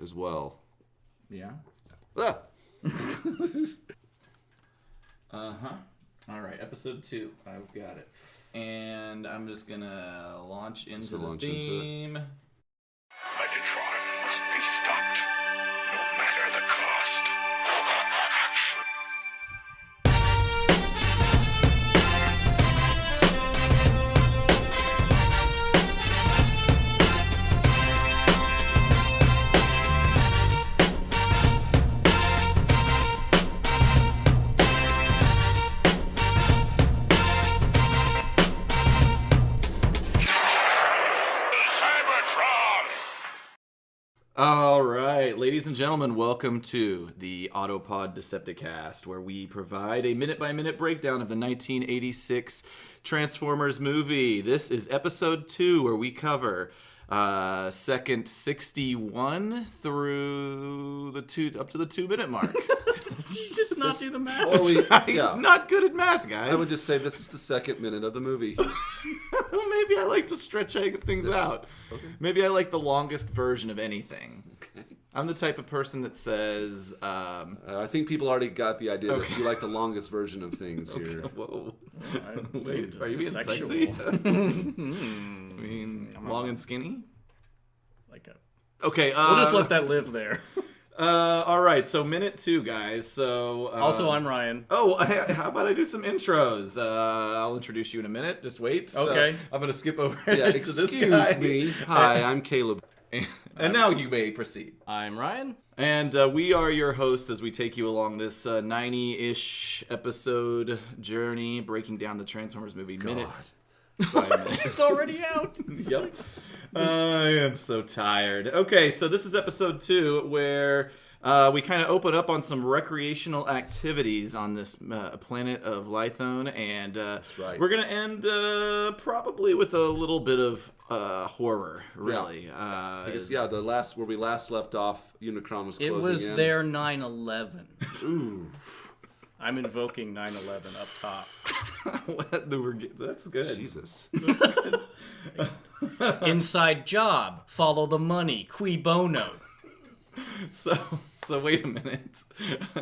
as well. Yeah. Ah! All right, episode 2. I've got it. And I'm just going to launch into the theme. Megatron must be stopped, no matter the cost. All right, ladies and gentlemen, welcome to the Autopod Decepticast, where we provide a minute-by-minute breakdown of the 1986 Transformers movie. This is episode 2, where we cover second 61 through the up to the 2-minute mark. Did you just not do the math? I'm not good at math, guys. I would just say this is the second minute of the movie. Maybe I like to stretch things out. Okay. Maybe I like the longest version of anything. Okay. I'm the type of person that says... I think people already got the idea that you like the longest version of things here. Whoa. Wait, Are you being sexual. sexy? I mean, long and skinny? Okay, we'll just let that live there. All right, so minute 2, guys. So Also, I'm Ryan. Oh, how about I do some intros? I'll introduce you in a minute. Just wait. Okay. I'm going to skip over Yeah, to this guy. excuse me. Hi, I'm Caleb. And now you may proceed. I'm Ryan. And we are your hosts as we take you along this 90-ish episode journey, breaking down the Transformers movie minute by minute. It's already out. Yep. I am so tired. Okay, so this is episode 2, where we kind of open up on some recreational activities on this planet of Lithone'S, and That's right. we're going to end probably with a little bit of horror, really. Yeah. I guess, the last where we last left off, Unicron was It closing was in. their 9/11. Ooh. I'm invoking 9/11 up top. That's good. Jesus. Inside job. Follow the money. Cui bono. So wait a minute.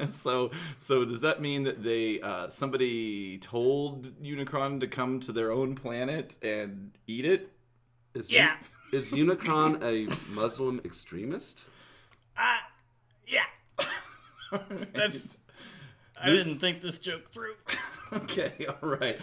So does that mean that they somebody told Unicron to come to their own planet and eat it? Is Unicron a Muslim extremist? Yeah. I didn't think this joke through. Okay, all right.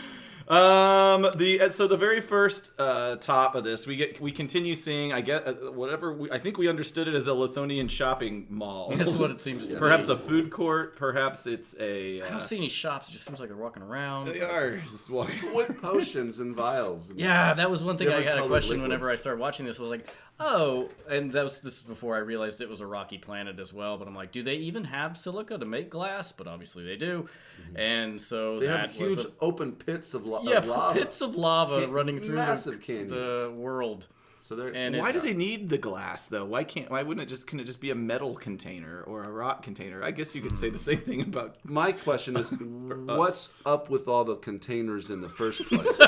The very first top of this, we continue seeing, I think we understood it as a Lithone'S shopping mall. That's what it seems to be. Perhaps a food court. Perhaps it's a. I don't see any shops. It just seems like they're walking around. They are just walking With potions and vials. And Yeah, that was one thing I had a question liquids. whenever I started watching this. Was like, oh, and this was before I realized it was a rocky planet as well. But I'm like, do they even have silica to make glass? But obviously they do. Mm-hmm. And so They that have huge was open pits of lava. pits of lava running through massive the canyons. world. So they're And Why do it's- they need the glass though? Why wouldn't can it just be a metal container or a rock container? I guess you could say the same thing about. My question is, what's up with all the containers in the first place?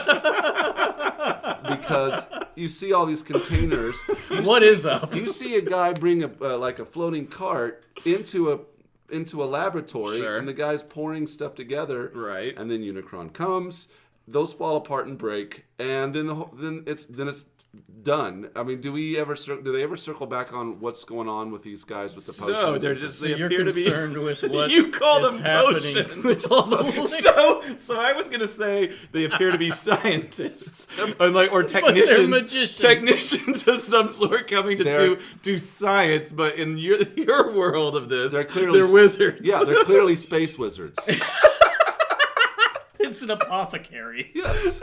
Because you see all these containers. What is up? You see a guy bring a floating cart into a laboratory, Sure. and the guy's pouring stuff together. Right. And then Unicron comes. Those fall apart and break, and then it's done. I mean, do they ever circle back on what's going on with these guys with the potions? No, they're just So they you're appear to be. concerned with what You call is them happening potions. with all the liquid. So I was gonna say they appear to be scientists or technicians, magicians. technicians of some sort coming to do science. But in your world of this, they're wizards. Yeah, they're clearly space wizards. It's an apothecary. Yes.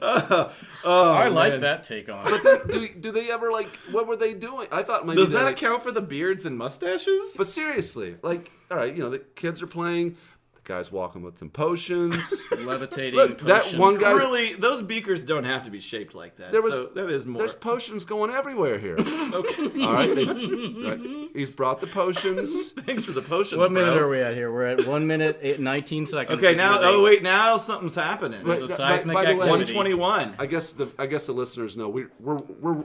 I like that take on it. But do they ever what were they doing? I thought maybe Does that account for the beards and mustaches? But seriously, all right, the kids are playing. Guys walking with some potions. Levitating Look, that potion. one guy's... Really, those beakers don't have to be shaped like that. So that is more. There's potions going everywhere here. Okay. All right. Right. He's brought the potions. Thanks for the potions, What minute bro. are we at here? We're at 1 minute 19 seconds. Okay, is now. where they- Oh wait, now something's happening. Wait, There's a seismic by the way, activity. 121. I guess the listeners know we're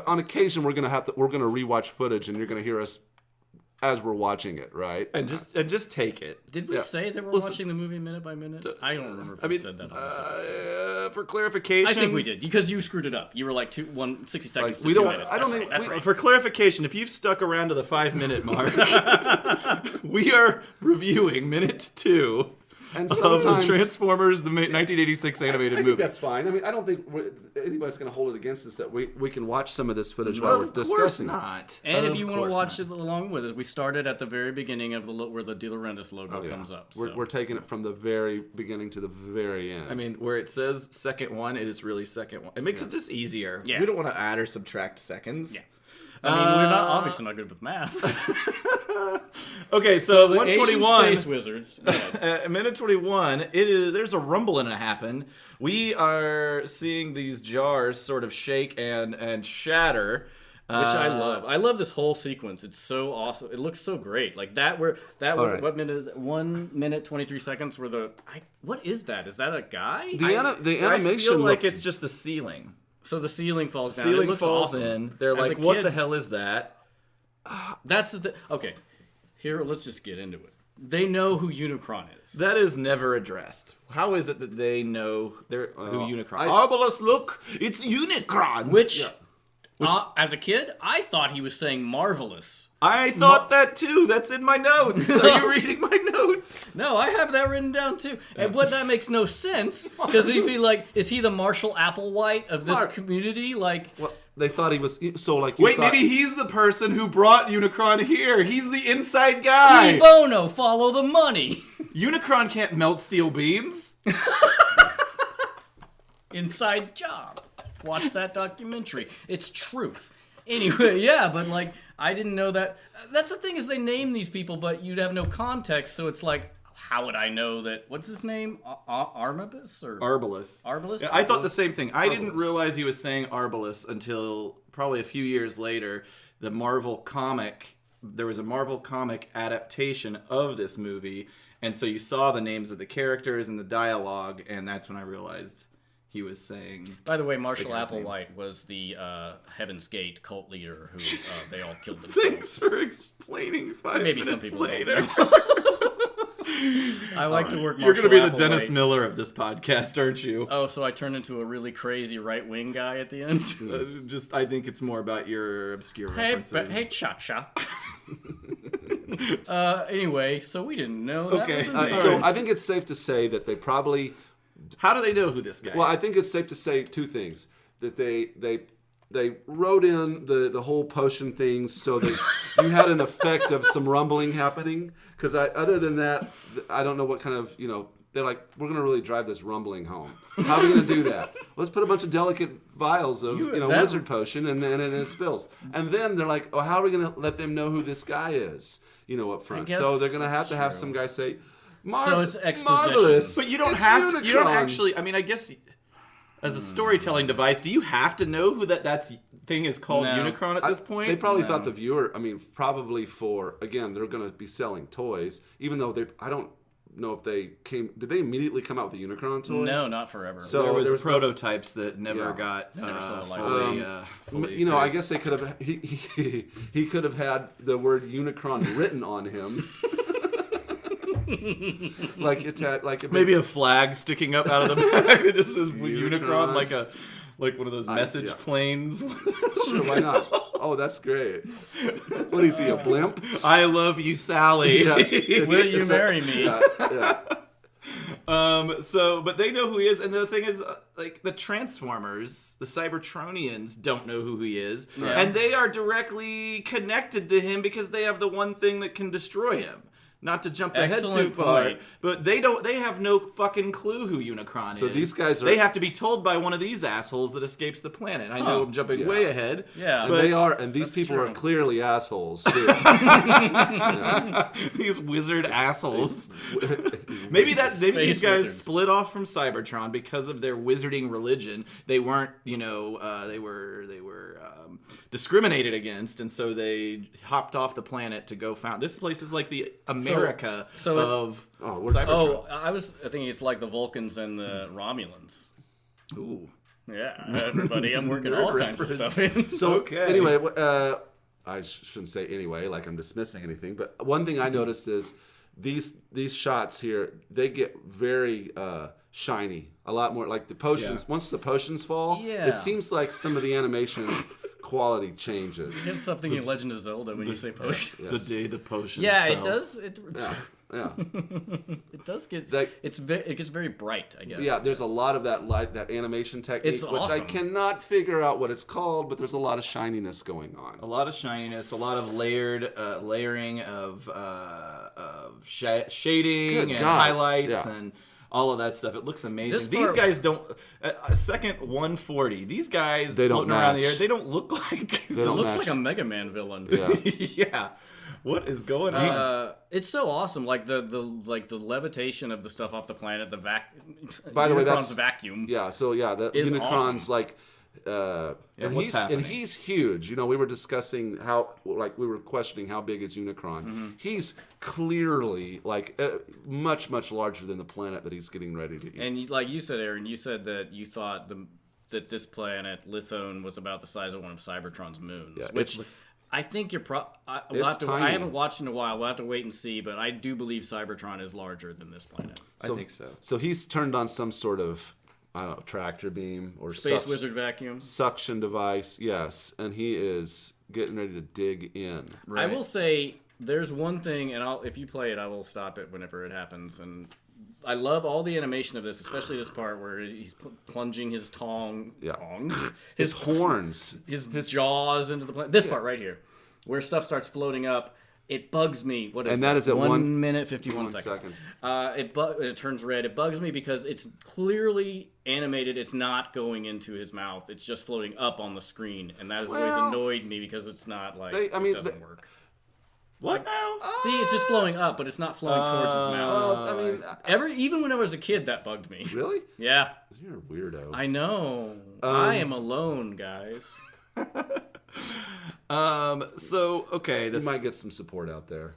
on occasion we're gonna rewatch footage and you're gonna hear us as we're watching it, right? And just take it. Did we Yeah. say that we're Listen, watching the movie minute by minute? I don't remember if I we mean, said that on this episode. for clarification, I think we did because you screwed it up. You were like 60 seconds to we 2 don't- minutes. I don't That's think right. That's we- right. For clarification, if you've stuck around to the 5-minute mark, we are reviewing minute 2 And of the sometimes Transformers, the 1986 animated I think movie. that's fine. I mean, I don't think anybody's going to hold it against us that we can watch some of this footage Well, while we're of course discussing it. not. And if Of you want to course watch not. it along with us, we started at the very beginning of where the De Laurentiis logo Oh, yeah. comes up. So. We're taking it from the very beginning to the very end. I mean, where it says second one, it is really second one. It makes it just easier. Yeah. We don't want to add or subtract seconds. Yeah. I mean, we're not obviously not good with math. Okay, so The Asian 121. Space Wizards. Go ahead. At minute 21, there's a rumbling to happen. We are seeing these jars sort of shake and shatter. Which I love. I love this whole sequence. It's so awesome. It looks so great. Like that. right. What minute is it? 1 minute 23 seconds. What is that? Is that a guy? the I animation feel like looks, it's just the ceiling. So the ceiling falls down. It Ceiling looks falls awesome. in. They're As like, a what kid- the hell is that? That's the okay. Here, let's just get into it. They know who Unicron is. That is never addressed. How is it that they know who Unicron? I- Arbulus, look, it's Unicron. Which as a kid, I thought he was saying marvelous. I thought that too. That's in my notes. Are you reading my notes? No, I have that written down too. And but that makes no sense because he'd be like, is he the Marshall Applewhite of this community? Like, well, they thought he was so like. Wait, maybe he's the person who brought Unicron here. He's the inside guy. Cui bono, follow the money. Unicron can't melt steel beams. Inside job. Watch that documentary. It's truth. Anyway, yeah, but like I didn't know that. That's the thing is they name these people, but you'd have no context. So it's like, how would I know that? What's his name? Arbulus or Arbulus. Arbulus? Yeah, I thought the same thing. I didn't Arbulus. realize he was saying Arbulus until probably a few years later. There was a Marvel comic adaptation of this movie, and so you saw the names of the characters and the dialogue, and that's when I realized he was saying. By the way, Marshall guy's name. Applewhite was the Heaven's Gate cult leader who they all killed themselves. Thanks for explaining 5 Maybe some minutes people don't later. I like to work. You're going to be the Marshall Dennis Applewhite. Miller of this podcast, aren't you? Oh, so I turned into a really crazy right wing guy at the end. I think it's more about your obscure references. Hey, cha-cha. Anyway, so we didn't know that Okay, was in there. So I think it's safe to say that they probably. How do they know who this guy Well, is? I think it's safe to say two things: that they wrote in the whole potion things so that you had an effect of some rumbling happening. Because other than that, I don't know what kind of They're like, we're going to really drive this rumbling home. How are we going to do that? Let's put a bunch of delicate vials of wizard potion and then it spills. And then they're like, oh, how are we going to let them know who this guy is? Up front. guess So they're going to have that's to have true. some guy say, So it's exposition. marvelous. But you don't It's have to. You don't Unicron." actually. I mean, I guess as a storytelling device, do you have to know who that thing is called No. Unicron at this point? They probably thought the viewer. I mean, probably again, they're going to be selling toys, even though I don't know if they came. Did they immediately come out with the Unicron toy? No, not forever. So there was no- prototypes that never Yeah. got saw the light. fully. I guess they could have. He could have had the word Unicron written on him. Maybe a flag sticking up out of the back that just says Unicron, like one of those message planes. Sure, why not? Oh, that's great. What is he, a blimp? I love you, Sally. Yeah, Will you marry me? Yeah. But they know who he is, and the thing is, like the Transformers, the Cybertronians don't know who he is, and they are directly connected to him because they have the one thing that can destroy him. not to jump ahead too Excellent far, point. but they have no fucking clue who Unicron is. So these guys are- They have to be told by one of these assholes that escapes the planet. I know I'm jumping way ahead. Yeah. And but they are, and these That's people true. are clearly assholes too. these wizard assholes. Maybe these Space guys wizards. split off from Cybertron because of their wizarding religion. They weren't, they were discriminated against, and so they hopped off the planet to go found. This place is like the America of Cybertron. Oh, I was thinking it's like the Vulcans and the Romulans. Ooh. Yeah, everybody, I'm working all kinds of stuff in. So Okay. anyway, I shouldn't say anyway, like I'm dismissing anything. But one thing I noticed is these shots here, they get very shiny, a lot more like the potions. Yeah. Once the potions fall, Yeah. it seems like some of the animation quality changes. It's something in Legend of Zelda when you say potion. Yes. The day the potions Yeah, fell. it does. Yeah. It does get. That- It gets very bright, I guess. Yeah, there's a lot of that animation technique, It's which I awesome. cannot figure out what it's called, but there's a lot of shininess going on. A lot of shininess, a lot of layering of shading Good and God. highlights Yeah. and all of that stuff. It looks amazing. This These part- guys don't. Second 140. These guys They don't floating around the match. air. They don't look like. They It don't looks match. like a Mega Man villain. Yeah. yeah. What is going on? It's so awesome, like the levitation of the stuff off the planet, the By the way, Unicron's that's- vacuum. Yeah, so yeah, the Is Unicron's awesome. like, and what's happening? he's huge. We were discussing we were questioning how big is Unicron. Mm-hmm. He's clearly like much larger than the planet that he's getting ready to eat. And like you said, Aaron, you said that you thought that this planet Lithone was about the size of one of Cybertron's moons, Yeah, which. it's- I think you're I tiny. haven't watched in a while. We'll have to wait and see, but I do believe Cybertron is larger than this planet. I think so. So he's turned on some sort of tractor beam or Space wizard vacuum. suction device. Yes, and he is getting ready to dig in. I will say there's one thing, and if you play it, I will stop it whenever it happens. And I love all the animation of this, especially this part where he's plunging his tongs, His horns. his jaws into the planet. This part right here, where stuff starts floating up. It bugs me. What is And that is at 1 minute 51 seconds. seconds. It turns red. It bugs me because it's clearly animated. It's not going into his mouth. It's just floating up on the screen, and that has always Well, annoyed me because it's not like I mean, it doesn't work. What now? See, it's just flowing up, but it's not flowing towards his mouth. I mean, Even when I was a kid, that bugged me. really? Yeah, You're a weirdo. I know. I am alone, guys. So okay, We this might get some support out there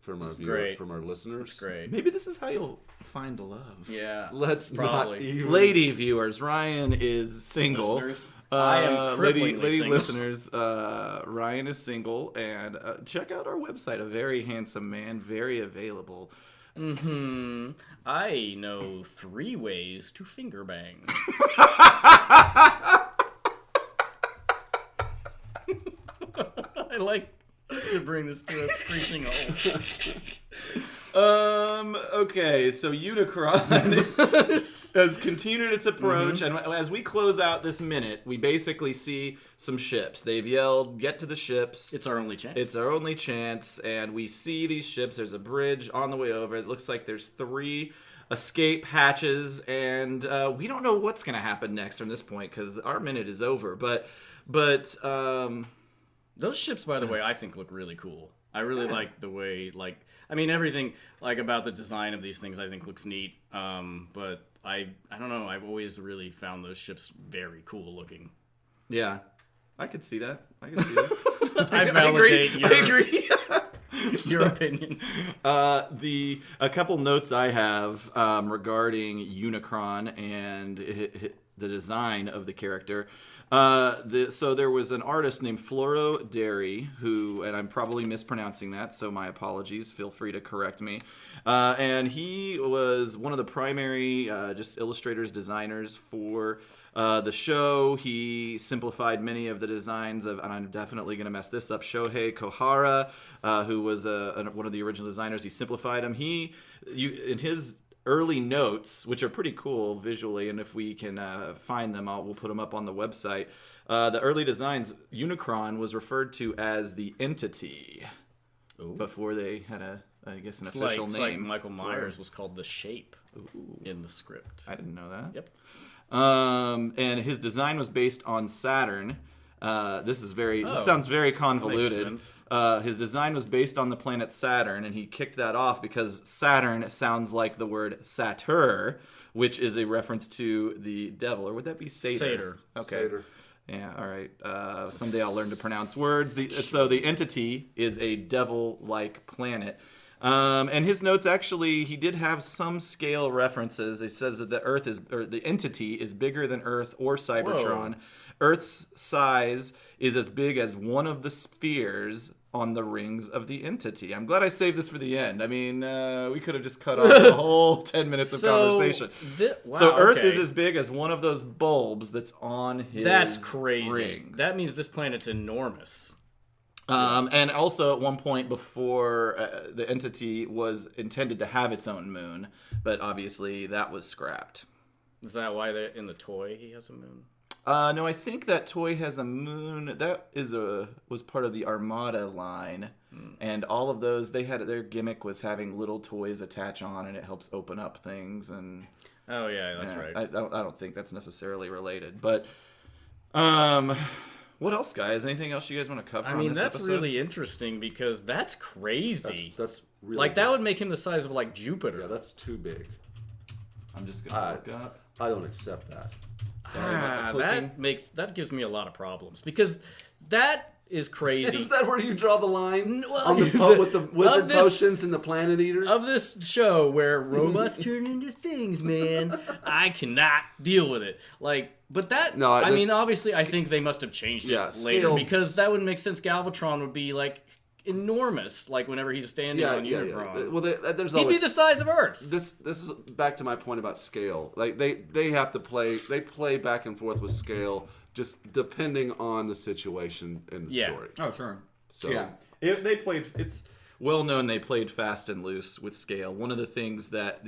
from our great. from our listeners. Great. maybe this is how you'll find love. Yeah. Let's Probably. not even. Lady viewers, Ryan is single. Listeners, I am cripplingly lady single. listeners, Ryan is single, and check out our website. A very handsome man, very available. I know 3 ways to finger bang. I like to bring this to a screeching halt. Okay, so Unicron has continued its approach, and as we close out this minute, we basically see some ships. They've yelled, "Get to the ships!" It's our only chance. It's our only chance, and we see these ships. There's a bridge on the way over. It looks like there's 3 escape hatches, and we don't know what's going to happen next from this point because our minute is over. But Those ships, by the way, I think look really cool. I really like the way, everything about the design of these things I think looks neat. But I don't know. I've always really found those ships very cool looking. yeah, I could see that. I could see that. I validate I agree. your opinion. A couple notes I have regarding Unicron and the design of the character. So there was an artist named Floro Derry who, and I'm probably mispronouncing that, so my apologies. Feel free to correct me. And he was one of the primary just illustrators, designers for the show. He simplified many of the designs of, and I'm definitely going to mess this up, Shohei Kohara, who was one of the original designers. He simplified them. In his early notes, which are pretty cool visually, and if we can find them, we'll put them up on the website. The early designs, Unicron was referred to as the entity. before they had an It's official like, name. Like Michael Myers was called the Shape in the script. I didn't know that. Yep. And his design was based on Saturn. This sounds very convoluted. His design was based on the planet Saturn, and he kicked that off because Saturn sounds like the word satyr, which is a reference to the devil, or would that be satyr? Satyr. Okay. Satyr. Yeah, all right. Someday I'll learn to pronounce words. So the entity is a devil-like planet. And his notes actually, he did have some scale references. It says that the entity is bigger than Earth or Cybertron. Whoa. Earth's size is as big as one of the spheres on the rings of the entity. I'm glad I saved this for the end. I mean, we could have just cut off the whole 10 minutes of conversation. So Earth is as big as one of those bulbs that's on his That's crazy. ring. That means this planet's enormous. And also at one point before the entity was intended to have its own moon, but obviously that was scrapped. Is that why in the toy he has a moon? No, I think that toy has a moon. That was part of the Armada line, and all of those their gimmick was having little toys attach on, and it helps open up things. And Oh yeah, that's right. I don't think that's necessarily related, but what else, guys? Anything else you guys want to cover? I mean, on this that's episode? really interesting because that's crazy. That's really like big. that would make him the size of like Jupiter. Yeah, that's too big. I'm just gonna look up. I don't accept that. Sorry about the clicking. That gives me a lot of problems because that is crazy. Is that where you draw the line Well, on with the wizard potions and the planet eater? Of this show where robots turn into things, man, I cannot deal with it. Like, but that, No, I mean, obviously, I think they must have changed it later scales. because that would make sense. Galvatron would be like enormous, like whenever he's standing on Unicron. Yeah. Well, there's He'd always be the size of Earth. this is back to my point about scale. Like they have to play back and forth with scale, just depending on the situation in the story. Oh, sure. So Yeah, it's well known they played fast and loose with scale. One of the things that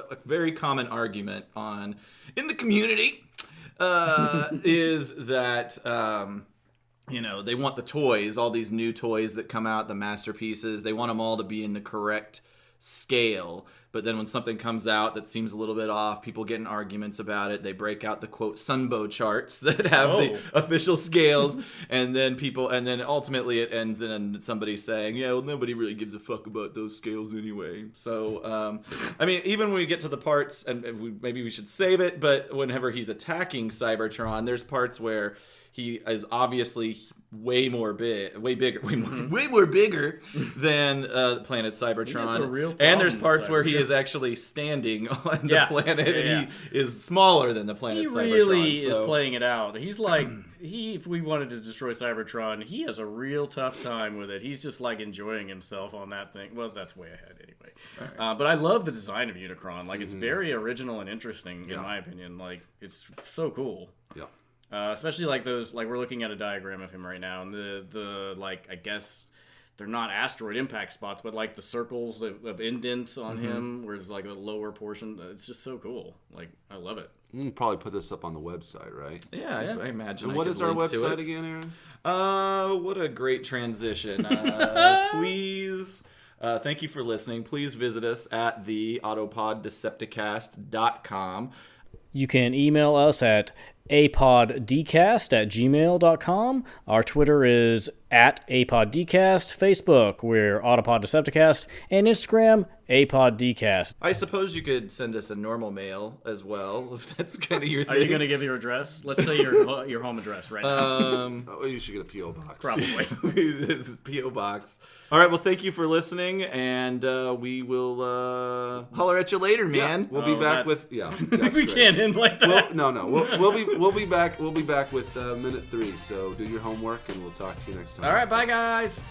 a very common argument in the community is that they want the toys, all these new toys that come out, the masterpieces. They want them all to be in the correct scale. But then when something comes out that seems a little bit off, people get in arguments about it. They break out the quote Sunbow charts that have the official scales, and then ultimately it ends in somebody saying, "Yeah, well, nobody really gives a fuck about those scales anyway." So, I mean, even when we get to the parts, and maybe we should save it, but whenever he's attacking Cybertron, there's parts where he is obviously way more bigger than planet Cybertron. And there's parts where he is actually standing on the planet, and he is smaller than the planet Cybertron. He really is playing it out. He's like, if we wanted to destroy Cybertron, he has a real tough time with it. He's just like enjoying himself on that thing. Well, that's way ahead anyway. Right. But I love the design of Unicron. Like, it's very original and interesting, in my opinion. Like, it's so cool. Yeah. Especially like those, like we're looking at a diagram of him right now, and the like, I guess they're not asteroid impact spots, but like the circles of indents on him, where it's like a lower portion. It's just so cool. Like, I love it. You can probably put this up on the website, right? Yeah. I imagine. And what is our website again, Aaron? What a great transition. Please. Thank you for listening. Please visit us at the AutopodDecepticast.com. You can email us at apoddcast@gmail.com. Our Twitter is @apoddcast. Facebook, we're Autopod Decepticast. And Instagram, APODcast. I suppose you could send us a normal mail as well, if that's kind of your thing. Are you going to give your address? Let's say your home address right now. You should get a P.O. box. Probably. P.O. box. All right, well, thank you for listening, and we will holler at you later, man. Yeah, we'll be back with we can't end like that. We'll be back with minute 3. So do your homework, and we'll talk to you next time. All right, bye guys.